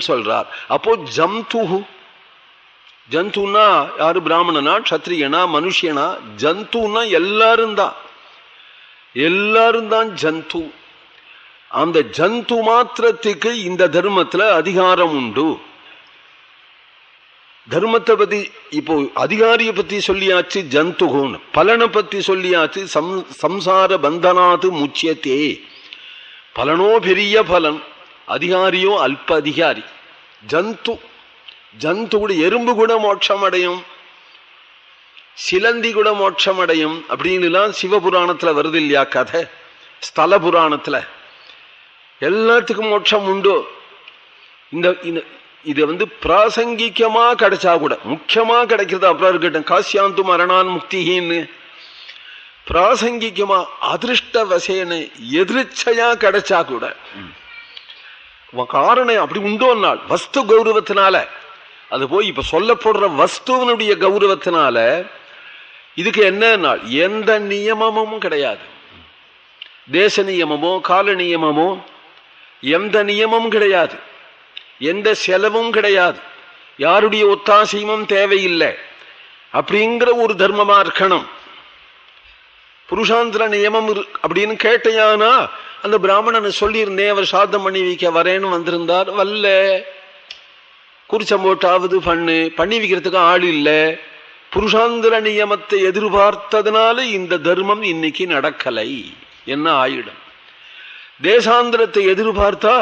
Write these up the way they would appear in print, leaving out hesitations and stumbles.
சொல்றார். அப்போ ஜந்து, ஜந்துன்னா யாரு? பிராமணனா, க்ஷத்ரியனா, மனுஷனா? ஜந்துன்னா எல்லாரும் தான், எல்லாரும் தான் ஜந்து. அந்த ஜந்து மாத்திரத்துக்கு இந்த தர்மத்துல அதிகாரம் உண்டு. தர்மத்தை பத்தி இப்போ அதிகாரியை பத்தி சொல்லியாச்சு, ஜந்துகுன்னு. பலனை பத்தி சொல்லியாச்சு, சம்சார பந்தனாது முச்சியத்தே. பலனோ பெரிய பலன், அதிகாரியோ அல்ப அதிகாரி. ஜந்து, ஜந்து கூட, எறும்பு கூட மோட்சம் அடையும், சிலந்தி கூட மோட்சம் அடையும் அப்படின்னுலாம் சிவபுராணத்துல வருது இல்லையா கதை, ஸ்தல புராணத்துல. எல்லாத்துக்கும் மோட்சம் உண்டு. இந்த இது பிராசங்கிக்கமா கிடைச்சா கூட, முக்கியமா கிடைக்கிறது அப்புறம் இருக்கட்டும், காசியாந்து மரணான் முக்தின்னு பிராசங்கிக்கமா அதிருஷ்ட வசேன எதிர்ச்சையா கிடைச்சா கூட, காரணம் அப்படி உண்டோ நாள் வஸ்து கௌரவத்தினால, அது போய் இப்ப சொல்லப்படுற வஸ்துவனுடைய கௌரவத்தினால இதுக்கு என்ன நாள் எந்த நியமமும் கிடையாது. தேச நியமமோ கால நியமமோ எந்த நியமமும் கிடையாது, எந்த செலவும் கிடையாது, யாருடைய ஒத்தாசையும் தேவையில்லை. அப்படிங்கிற ஒரு தர்மமா இருக்கணும். புருஷாந்திர நியமம் அப்படின்னு கேட்டையானா, அந்த பிராமணனை சொல்லியிருந்தேன், அவர் சாதம் பண்ணி வைக்க வரேன்னு வந்திருந்தார், வல்ல. குறிச்சம்போட்டாவது பண்ணி வைக்கிறதுக்கு ஆள் இல்லை. புருஷாந்திர நியமத்தை எதிர்பார்த்ததுனால இந்த தர்மம் இன்னைக்கு நடக்கலை, என்ன ஆயிடும். தேசாந்திரத்தை எதிர்பார்த்தா,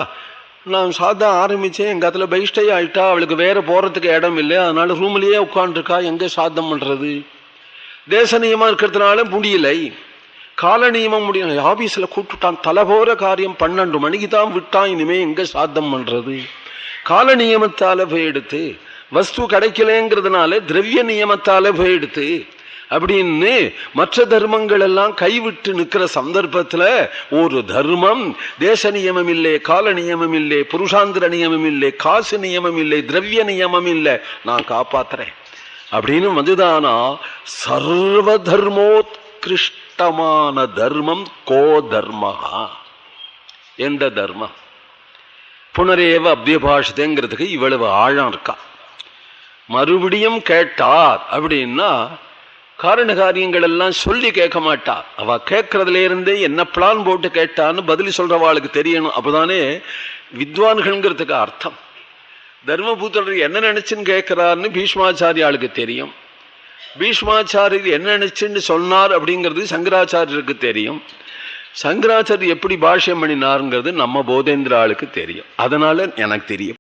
நான் சாதம் ஆரம்பிச்சேன், எங்க இடத்துல பைஷ்டை ஆயிட்டா, அவளுக்கு வேற போறதுக்கு இடம் இல்லை, அதனால ரூம்லயே உட்காந்துருக்கா, எங்க சாதம் பண்றது. தேச நியமம் இருக்கிறதுனால முடியலை, கால நியமம் முடியல. ஆபீஸ்ல கூப்பிட்டுட்டான், தலை போற காரியம் 12 மணிக்கு தான் விட்டான், இனிமே எங்க சாதம் பண்றது. கால நியமத்தால போயிடுத்து, வஸ்து கிடைக்கலங்கிறதுனால திரவிய நியமத்தால போயிடுத்து அப்படின்னு மற்ற தர்மங்கள் எல்லாம் கைவிட்டு நிற்கிற சந்தர்ப்பத்துல ஒரு தர்மம், தேச நியமம் இல்லை, கால நியமம் இல்லை, புருஷாந்திர நியமம் இல்லை, காசு நியமம் இல்லை, திரவிய நியமம் இல்லை, நான் காப்பாத்துறேன் அப்படின்னு வந்துதானா சர்வ தர்மோத்கிருஷ்டமான தர்மம் கோ தர்மஹா. எந்த தர்மம்? புனரேவ அபியபாஷதேங்கிறதுக்கு இவ்வளவு ஆழம் இருக்கா. மறுபடியும் கேட்டார் அப்படின்னா காரண காரியங்கள் எல்லாம் சொல்லி கேட்க மாட்டா. அவ கேட்கறதுல இருந்தே என்ன பிளான் போட்டு கேட்டான்னு பதில் சொல்றவாளுக்கு தெரியணும். அப்பதானே வித்வான்கள்ங்கிறதுக்கு அர்த்தம். தர்மபுத்திரர் என்ன நினைச்சுன்னு கேட்கிறாருன்னு பீஷ்மாச்சாரியாளுக்கு தெரியும். பீஷ்மாச்சாரியர் என்ன நினைச்சுன்னு சொன்னார் அப்படிங்கிறது சங்கராச்சாரியருக்கு தெரியும். சங்கராச்சாரியர் எப்படி பாஷ்யம் பண்ணினாருங்கிறது நம்ம போதேந்திர ஆளுக்கு தெரியும். அதனால எனக்கு தெரியும்.